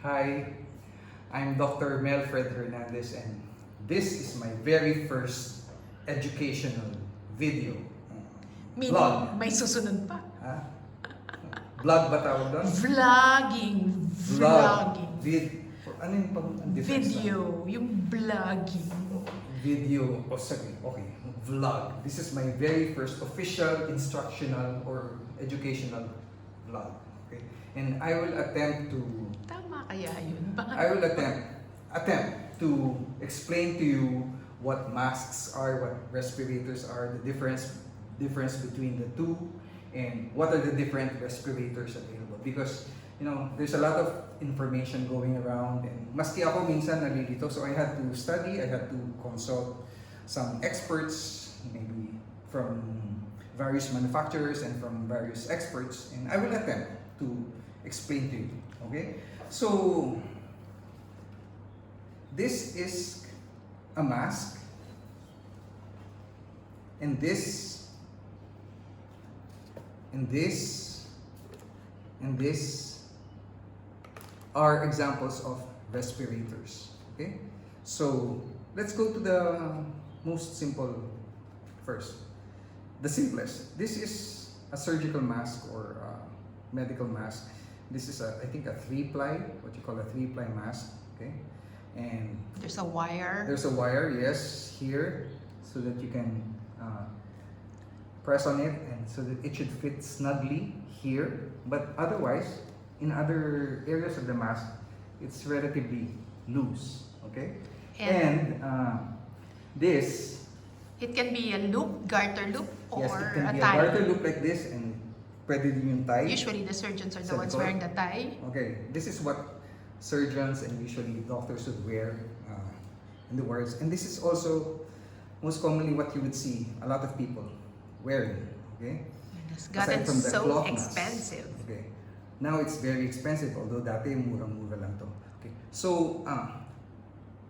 Hi, I'm Dr. Melfred Hernandez and this is my very first educational video. Meaning, Vlog. may susunod pa. Ha? Vlog ba tawag doon? Vlogging. Vlogging. Ano yung difference? Video. Yung vlogging. Video. O sige, okay. Vlog. This is my very first official instructional or educational vlog. Okay? And I will attempt to... Tama kaya yun? I will attempt to explain to you what masks are, what respirators are, the difference between the two, and what are the different respirators available. Because, you know, there's a lot of information going around, and maski ako minsan nalilito, so I had to study, I had to consult some experts, maybe from various manufacturers and from various experts, and I will attempt to explain to you, okay? So, this is a mask, and this are examples of respirators, okay? So, let's go to the most simple first. The simplest. This is a surgical mask or a medical mask. This is I think a 3-ply, what you call a 3-ply mask, okay? And There's a wire. there's a wire, yes, here, so that you can press on it, and so that it should fit snugly here. But otherwise, in other areas of the mask, it's relatively loose, okay? And this, It can be a loop, garter loop, or yes, it can a be a tie. garter loop like this, and pwede din yung tie. Usually the surgeons are the Sa ones likod. wearing the tie. Okay, this is what surgeons and usually doctors would wear in the wards. And this is also most commonly what you would see a lot of people wearing, okay? It's Aside gotten from the so cloth mask. expensive. Okay. Now it's very expensive, although dati murang-mura lang to. Okay. So,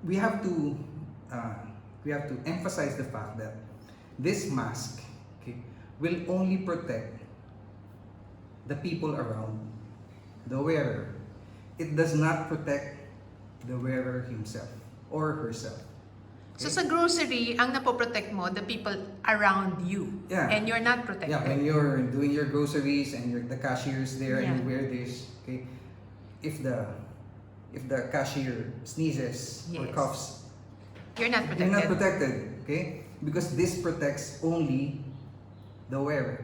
we have to emphasize the fact that this mask, okay, will only protect the people around the wearer. It does not protect the wearer himself or herself. So sa grocery, ang napoprotect mo, the people around you. Yeah. And you're not protected. Yeah, when you're doing your groceries and the cashier's there and you Yeah. wear this, okay, if the cashier sneezes or Yes. coughs, You're not protected. you're not protected, okay? Because this protects only the wearer.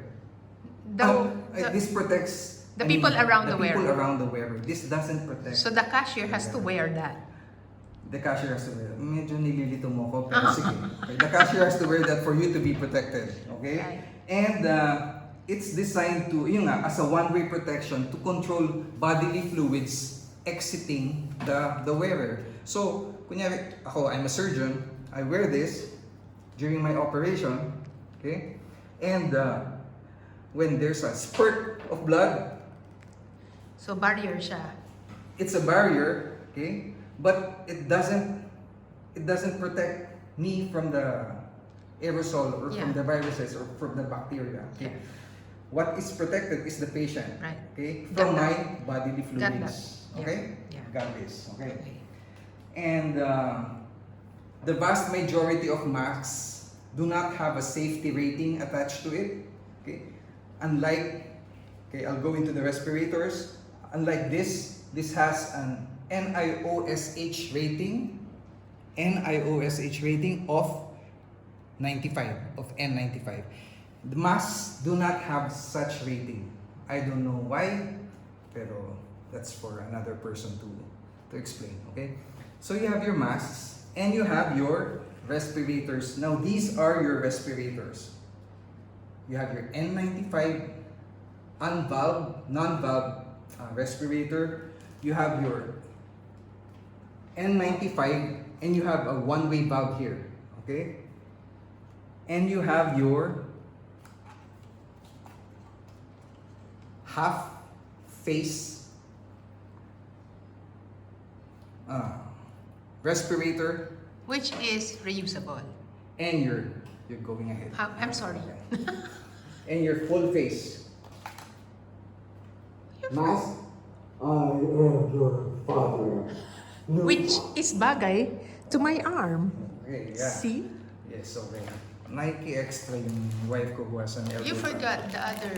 This protects the people around the people wearer. around the wearer. This doesn't protect So the cashier has to wear that. the cashier has to wear. Medyo nililito mo ko, pero sige. Okay, the cashier has to wear that for you to be protected, okay? Right. And it's designed to, yun nga, as a one-way protection to control bodily fluids exiting the wearer. So, kunyari, ako, I'm a surgeon, I wear this during my operation, okay? And when there's a spurt of blood, So barrier siya. it's a barrier, okay? But it doesn't protect me from the aerosol or from Yeah. the viruses or from the bacteria. Okay? Yeah. What is protected is the patient. Right. Okay? Got From that. my bodily Got fluids. that. Yeah. Okay? Yeah. Got this. Okay. Okay. And the vast majority of masks do not have a safety rating attached to it. Okay? Unlike, okay, I'll go into the respirators. Unlike this has an NIOSH rating of 95, of N95. The masks do not have such rating. I don't know why, pero that's for another person to explain, okay? So you have your masks and you have your respirators. Now these are your respirators. You have your N95 unvalved, non-valved respirator. You have your N95 and you have a one-way valve here, okay? And you have your half face respirator, Which is reusable. and you're going ahead. I'm sorry. And your full face mask. I am your father. Which is bagay to my arm. Okay, yeah. See? Yes, okay. Nike Extra yung wife ko who has an elbow You pad. forgot the other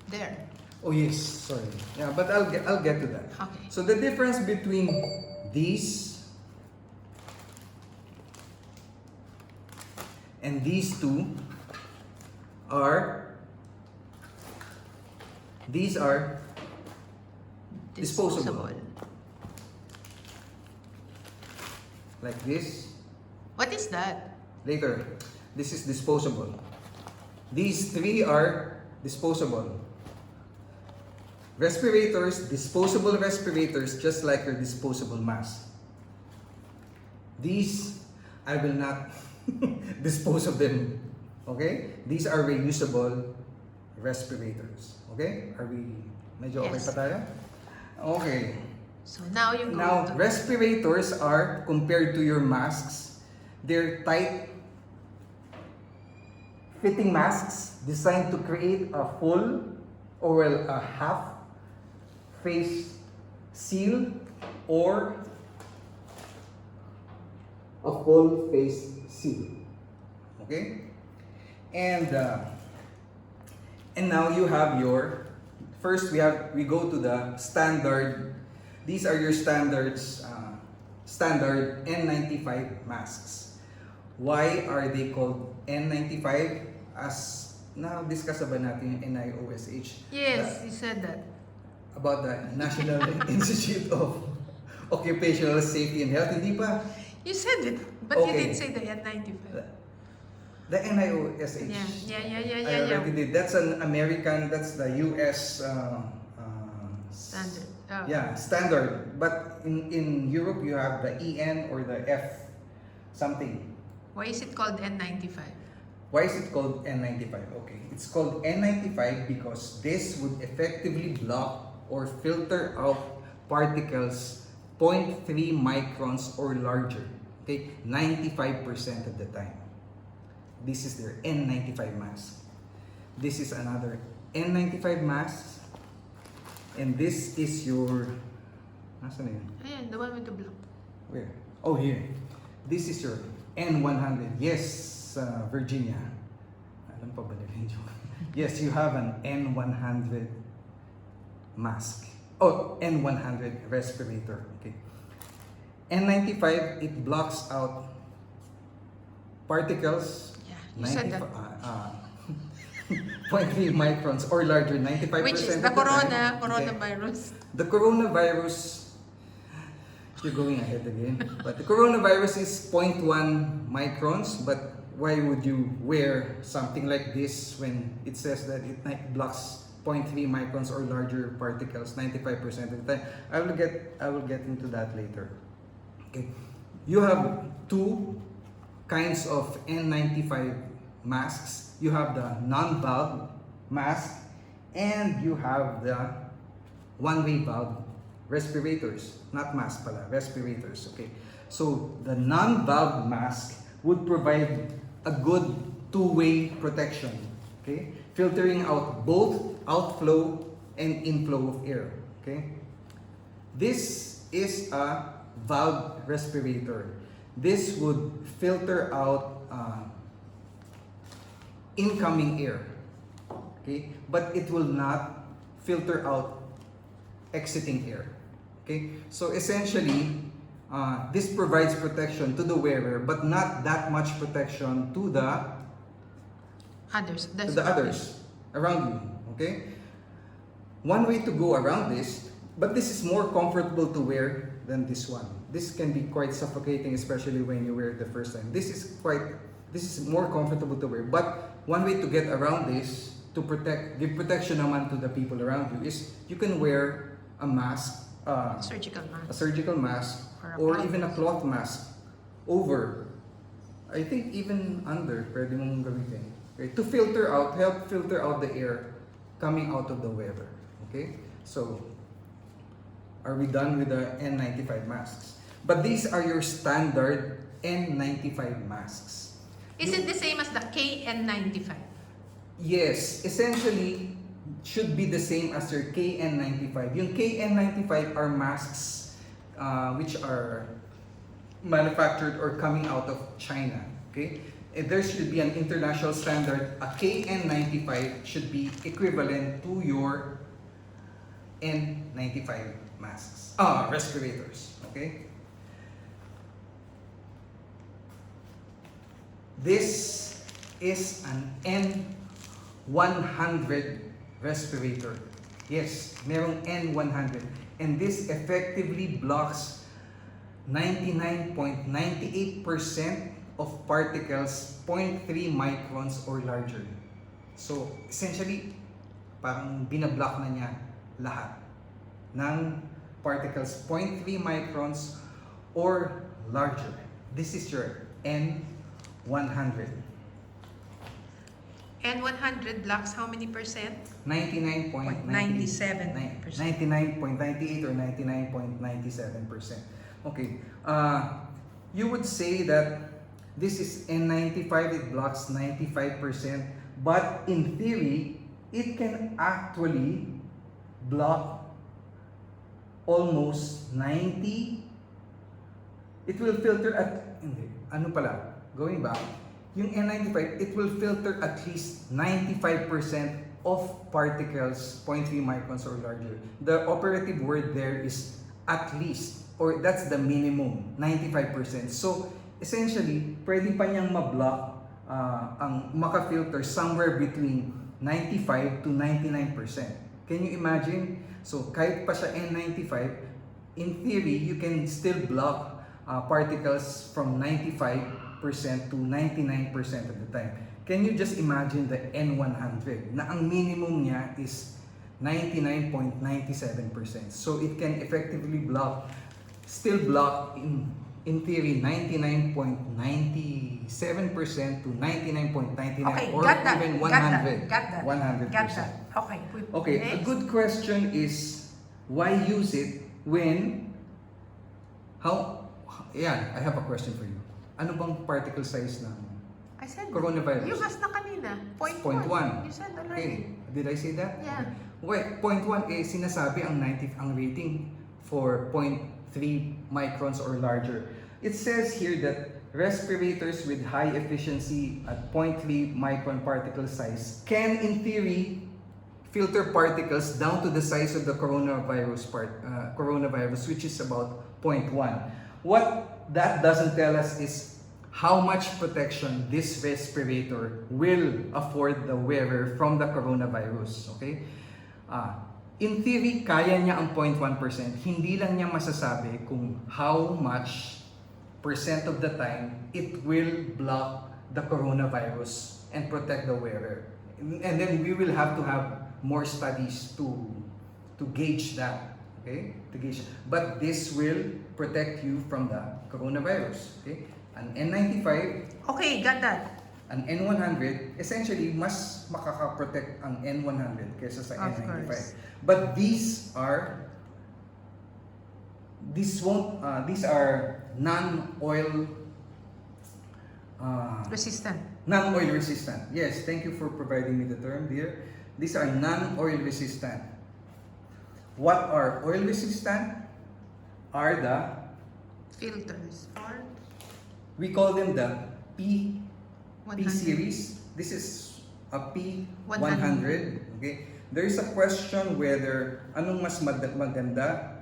there. Oh yes, sorry. Yeah, but I'll get to that. Okay. So the difference between these and these two are disposable. Like this. What is that? Later, this is disposable. These three are disposable. Respirators, disposable respirators, just like your disposable mask. These, I will not dispose of them. Okay? These are reusable respirators. Okay? Are we medyo okay Yes. pa tayo? Okay. So now you go Now, to... respirators are, compared to your masks, they're tight fitting masks designed to create a full or a half face seal or a full face seal. Okay? And now you have your, first we go to the standard. These are your standards, standard N95 masks. Why are they called N95? As na-discuss ba natin yung NIOSH? Yes, you said that. About the National Institute of Occupational Safety and Health. Hindi pa. You said it, but you Okay. didn't say the N95. The NIOSH. Yeah. I already did. That's an American, that's the US Standard. Oh. Yeah, standard. But in Europe, you have the EN or the F something. Why is it called N95? Why is it called N95? Okay, it's called N95 because this would effectively block or filter out particles 0.3 microns or larger. Okay, 95% of the time. This is their N95 mask. This is another N95 mask. And this is your... Nasaan na yun? Ayan, the one with the block. Where? Oh, here. This is your N100. Yes, Virginia. Alam pa ba nila yung joke? Yes, you have an N100 mask. Oh, N100 respirator. Okay. N95, it blocks out particles. Yeah, you said that. 0.3 microns or larger, 95% Which is of the time. coronavirus. The coronavirus, you're going ahead again. But the coronavirus is 0.1 microns, but why would you wear something like this when it says that it blocks 0.3 microns or larger particles 95% of the time? I will get into that later. Okay. You have two kinds of N95 masks. You have the non-valve mask and you have the one-way valve respirators. Not mask pala, respirators. Okay. So the non-valve mask would provide a good two-way protection. Okay. Filtering out both outflow and inflow of air. Okay. This is a valve respirator. This would filter out incoming air, okay, but it will not filter out exiting air. Okay, so essentially this provides protection to the wearer but not that much protection to the others around you. Okay, one way to go around this, but this is more comfortable to wear than this one. This can be quite suffocating, especially when you wear it the first time. This is more comfortable to wear, but one way to get around this, to give protection naman to the people around you, is you can wear a mask, Surgical mask. a surgical mask, or even a cloth mask over. I think even under, pwede mong gamitin. Okay? To help filter out the air coming out of the wearer. Okay? So, are we done with the N95 masks? But these are your standard N95 masks. Is it the same as the KN95? Yes, essentially should be the same as your KN95. Yung KN95 are masks which are manufactured or coming out of China. Okay, and there should be an international standard. A KN95 should be equivalent to your N95 masks, respirators. Okay, this is an N100 respirator. Yes, merong N100, and this effectively blocks 99.98% of particles 0.3 microns or larger. So, essentially, parang binablock na niya lahat ng particles 0.3 microns or larger. This is your N100. N100 blocks how many percent? 99.97%. 99.98 or 99.97%. Okay. You would say that this is N95, it blocks 95%, but in theory, it can actually block almost 90. It will filter at, hindi, ano pala, going back, yung N95, it will filter at least 95% of particles 0.3 microns or larger. The operative word there is at least, or that's the minimum, 95%. So, essentially, pwede pa niyang ma-block, ang maka-filter somewhere between 95 to 99%. Can you imagine? So, kahit pa siya N95, in theory, you can still block particles from 95% to 99% of the time. Can you just imagine the N100 na ang minimum niya is 99.97%. So it can effectively block, still block in theory 99.97% to 99.99 Okay, or got that, even 100. got that. 100%. Got that. Okay. Okay, a Next. good question is why use it when I have a question for you. Ano bang particle size ng I said coronavirus? You asked na kanina. 0.1. 0.1. You said already. Okay, did I say that? Yeah. Okay. 0.1 sinasabi ang rating for 0.3 microns or larger. It says here that respirators with high efficiency at 0.3 micron particle size can, in theory, filter particles down to the size of the coronavirus, which is about 0.1. What that doesn't tell us is how much protection this respirator will afford the wearer from the coronavirus. Okay? In theory, kaya niya ang 0.1%. Hindi lang niya masasabi kung how much percent of the time it will block the coronavirus and protect the wearer. And then we will have to have more studies to gauge that. Okay? To gauge. But this will protect you from the coronavirus. Okay? An N95, Okay, got that. an N100, essentially mas makaka-protect ang N100 kaysa sa Of N95. course. But these are non-oil Resistant. non-oil resistant. Yes, thank you for providing me the term, dear. These are non-oil resistant. What are oil resistant? Are the, Filters. Or we call them the P 100. series. This is a P100. 100. Okay. There is a question whether anong mas maganda,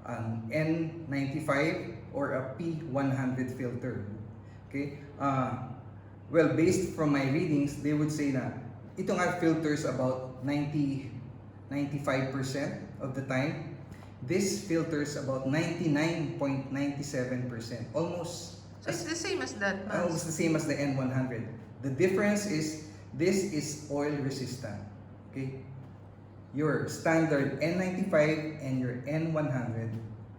an N95 or a P100 filter. Okay. Well, based from my readings, they would say na ito nga filters about 95% of the time. This filters about 99.97%. Almost so it's the same as that. almost the same as the N100. The difference is this is oil resistant. Okay? Your standard N95 and your N100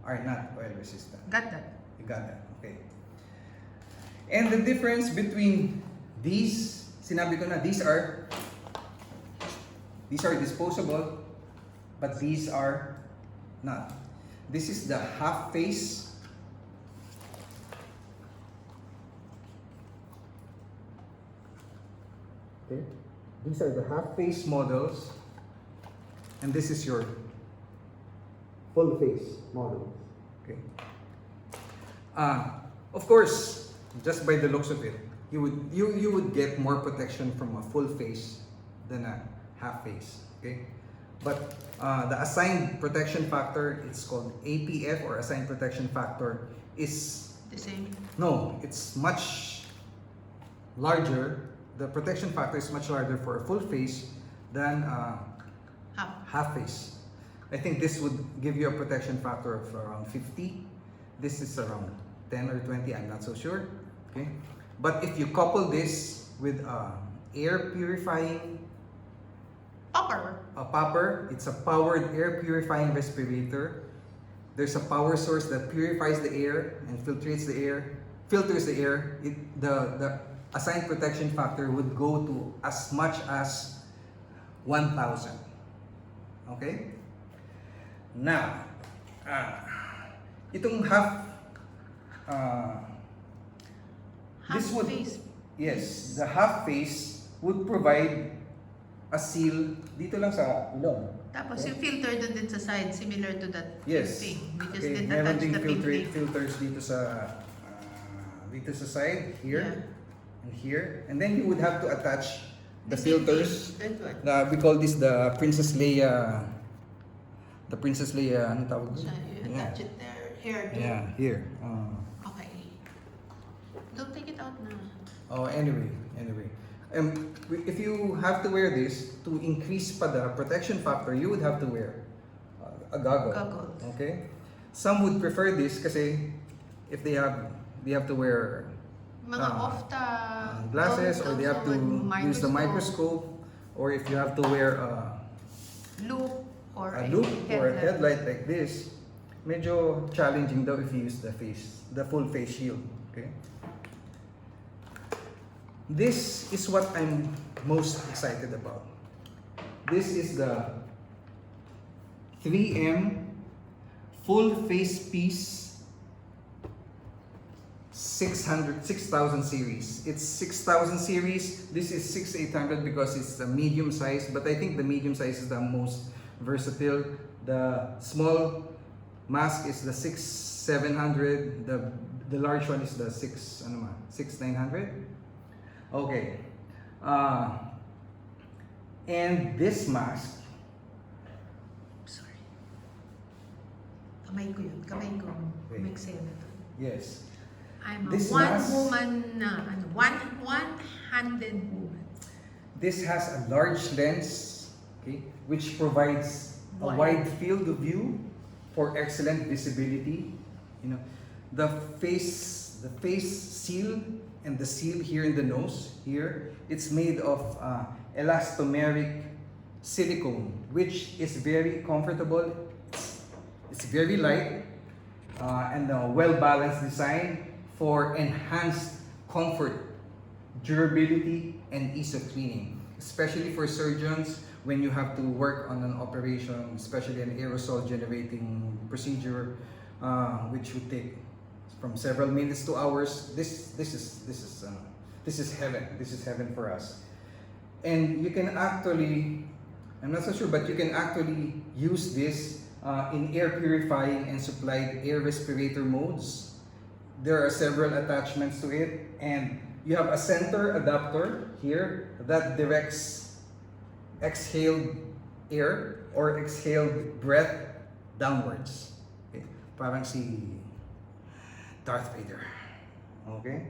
are not oil resistant. Got that. You got that. Okay. And the difference between these, sinabi ko na, these are disposable, but these are not. This is the half face. Okay. These are the half face models, and this is your full face models. Okay. Of course, just by the looks of it, you would get more protection from a full face than a half face. Okay. But the assigned protection factor, it's called APF or assigned protection factor, is The same. no, it's much larger. The protection factor is much larger for a full face than half face. I think this would give you a protection factor of around 50. This is around 10 or 20, I'm not so sure. Okay, but if you couple this with air purifying popper, it's a powered air purifying respirator. There's a power source that purifies the air and filters the air. The assigned protection factor would go to as much as 1,000. Okay? Now, itong face. yes, the half face would provide a seal dito lang sa ilong. Tapos yung filter dun din sa side, similar to that Yes. thing. We just Okay, didn't meron attach ding the pin thing. filters dito sa side, here, and here. And then you would have to attach the filters. That one. We call this the Princess Leia. The Princess Leia, ano tawag So, doon? you attach it there. Here. Yeah, here. Okay. Don't take it out na. Oh, anyway. If you have to wear this, to increase pa the protection factor, you would have to wear a goggle. Goggles. Okay? Some would prefer this kasi if they have to wear Mga ofta glasses, or they have to use the microscope, or if you have to wear loop or a loop or a headlight like this, medyo challenging daw if you use the full face shield. Okay? This is what I'm most excited about. This is the 3M full Facepiece 6,000 series. It's 6,000 series. This is 6,800 because it's a medium size, but I think the medium size is the most versatile. The small mask is the 6,700. The large one is the 6,900. Okay. And this mask, Sorry. Kamay ko yun. Kamay ko. Wait. Mixel na to. yes. I'm a This mask- one-handed woman. This has a large lens, okay, which provides a wide field of view for excellent visibility. You know, the face seal and the seal here in the nose, here, it's made of elastomeric silicone, which is very comfortable. It's very light and a well-balanced design for enhanced comfort, durability, and ease of cleaning, especially for surgeons when you have to work on an operation, especially an aerosol generating procedure, which would take from several minutes to hours. This is heaven. This is heaven for us. And you can actually, I'm not so sure, but you can actually use this in air purifying and supplied air respirator modes. There are several attachments to it, and you have a center adapter here that directs exhaled air or exhaled breath downwards. Okay. Parang si Darth Vader. Okay?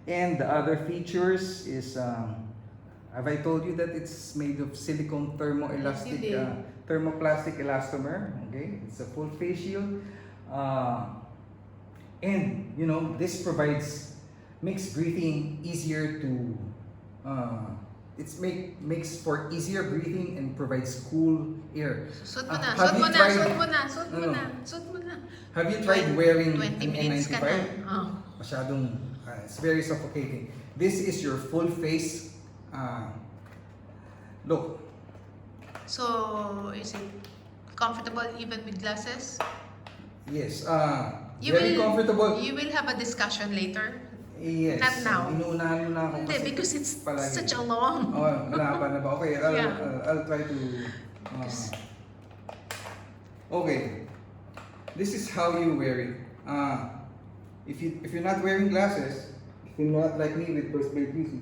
And the other features is, have I told you that it's made of silicone thermoelastic, Yes, you did. thermoplastic elastomer? Okay? It's a full face shield. And, you know, this makes breathing easier to, makes for easier breathing and provides cool air. Suot mo na, Have suot you mo na, tried- suot mo na, suot mo No. na, suot mo na. Have you tried wearing 20 an minutes ka N95? na. Oh. Masyadong, it's very suffocating. This is your full face look. So, is it comfortable even with glasses? Yes, You very comfortable. will have a discussion later. Yes. Not now. Inuunahan mo na ako Hindi, kasi because it's palagi. such a long. Oh, wala pa na ba? Okay, Yeah. I'll try to... okay. this is how you wear it. If you're not wearing glasses, if you're not like me with Facepiece,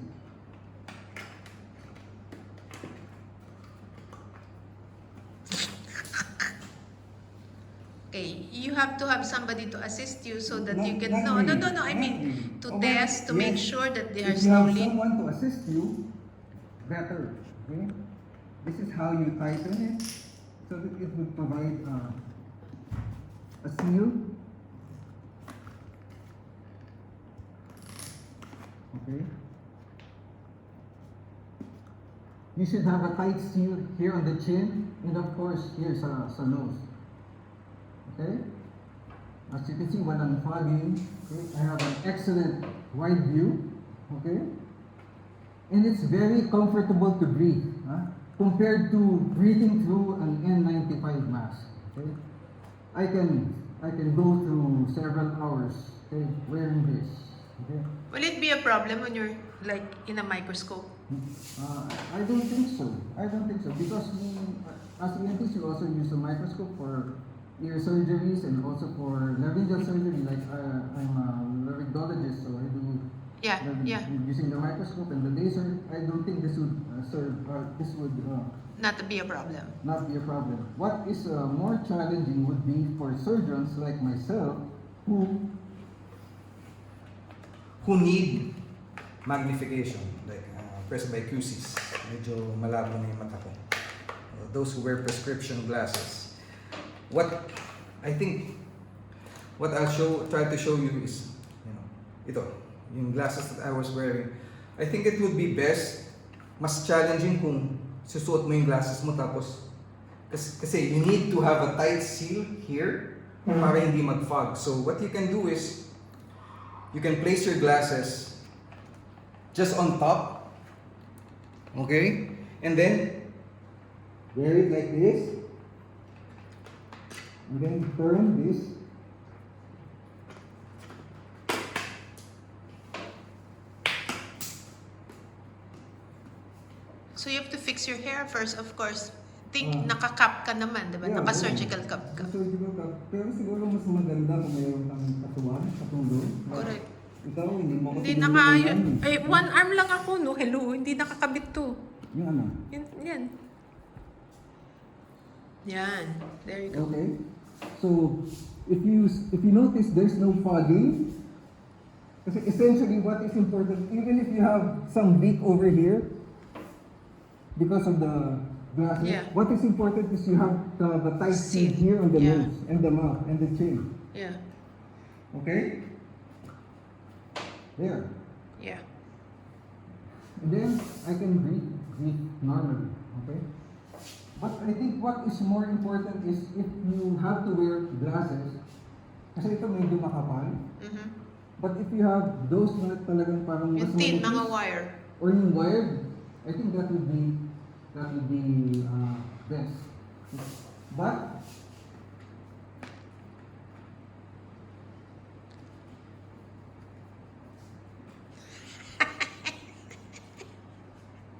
Okay, you have to have somebody to assist you so that you can Not no really, I not mean really. to Oh, test to make yes. sure that they are If you have slowly. someone to assist you, better. Okay? This is how you tighten it so that it would provide a seal. Okay? You should have a tight seal here on the chin and of course here sa nose. Okay? As you can see, when I'm fogging, okay, I have an excellent wide view. Okay? And it's very comfortable to breathe, compared to breathing through an N95 mask. Okay? I can go through several hours, okay, wearing this. Okay? Will it be a problem when you're like in a microscope? I don't think so. I don't think so because we, as ENTs, we also use a microscope for ear surgeries and also for laryngeal surgery. Like I'm a laryngologist, so I do Yeah, yeah. using the microscope and the laser. I don't think this would Not to be a problem. not be a problem. What is more challenging would be for surgeons like myself who need magnification, like presbycusis. Medyo malabo na yung mata ko. Those who wear prescription glasses. What I'll try to show you is, ito, yung glasses that I was wearing. I think it would be best, mas challenging kung susuot mo yung glasses mo tapos, kasi you need to have a tight seal here para hindi mag-fog. So what you can do is, you can place your glasses just on top, okay? And then, wear it like this. And then turn this. So you have to fix your hair first, of course. Naka-cap ka naman, di ba? Yeah, Naka-surgical cap ka. Surgical cap. Pero siguro mas maganda kung mayroon kang katuwan, katulong. Correct. Ikaw, hindi mo Hindi kasi naka... ganun yan. one arm lang ako, no? Hello, hindi nakakabit to. Yung ano? Yan. Yan. There you go. Okay. So, if you notice there's no fogging, kasi essentially what is important, even if you have some leak over here, because of the glasses, Yeah. what is important is you have the tight seal Seal. here on the Yeah. nose and the mouth and the chin. Yeah. Okay? There. Yeah. And then I can breathe normally. Okay? But I think what is more important is if you have to wear glasses, kasi ito medyo makapal, Mhm. but if you have those na talagang parang mas Yung tin, manipis, mga wire. or yung wired, I think that would be best. But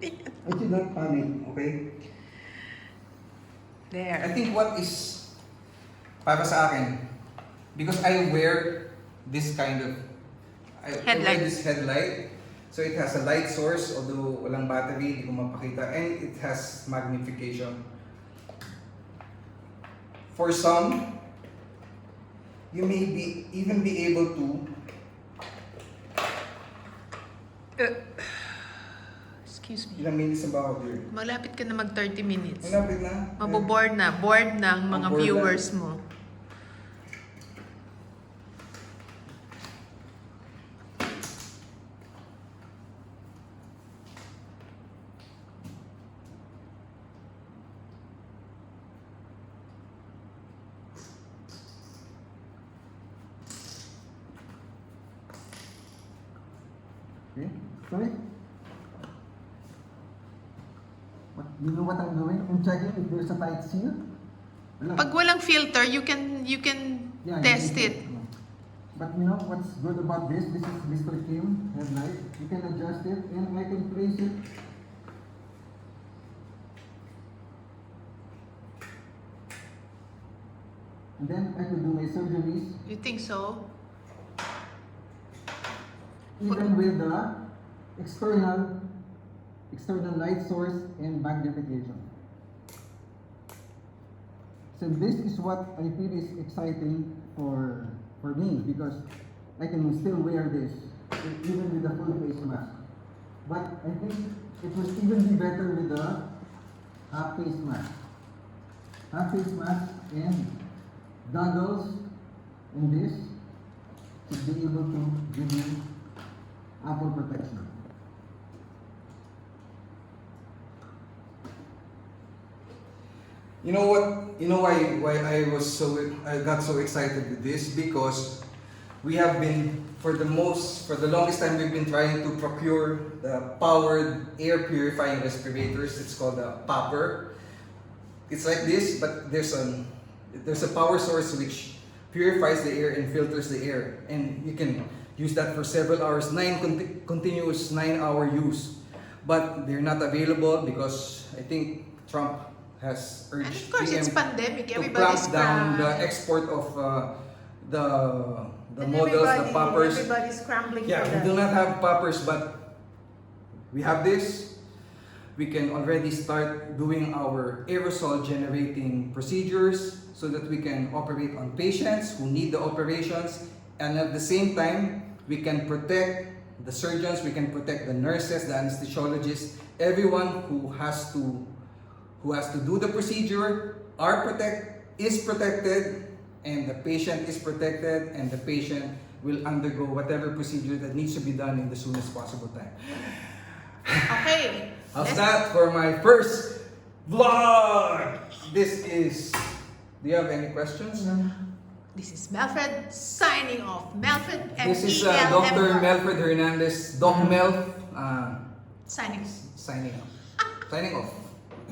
I should not panic, okay? There. I think what is para sa akin, because I wear this kind of I wear this headlight, so it has a light source, although walang battery, hindi ko mapakita, and it has magnification. For some, you may even be able to Excuse me. ilang minutes na ba ako here? Malapit ka na mag 30 minutes. Malapit na. Maboboard na. Bored na ang mga Maboboard viewers mo. Okay, sorry. You know what I'm doing? I'm checking if there's a tight seal. Wala. Pag walang filter, you can Yeah, test you it. can- But you know what's good about this? This is Mr. Kim headlight. You can adjust it and I can place it. And then I could do my surgeries You think so? even with the external light source and magnification. So this is what I feel is exciting for me, because I can still wear this even with the full face mask. But I think it will even be better with the half face mask. Half face mask and goggles in this to be able to give me ample protection. You know what? You know why I got so excited with this, because we have been for the longest time we've been trying to procure the powered air purifying respirators. It's called a popper. It's like this, but there's a power source which purifies the air and filters the air, and you can use that for several hours, continuous 9-hour use. But they're not available because I think Trump has And urged of course, it's PM pandemic. to Everybody's clamp down the scrambling. export of the And models, the poppers. Everybody's scrambling Yeah, for we do that. not have poppers, but we have this. We can already start doing our aerosol generating procedures so that we can operate on patients who need the operations, and at the same time we can protect the surgeons, we can protect the nurses, the anesthesiologists, everyone who has to do the procedure is protected, and the patient is protected, and the patient will undergo whatever procedure that needs to be done in the soonest possible time. Okay. How's let's- that for my first vlog? Do you have any questions? This is Melfred signing off. Melfred, This is M-E-L-F. Dr. Melfred Hernandez, Doc Melf, Signing. signing off. Signing off.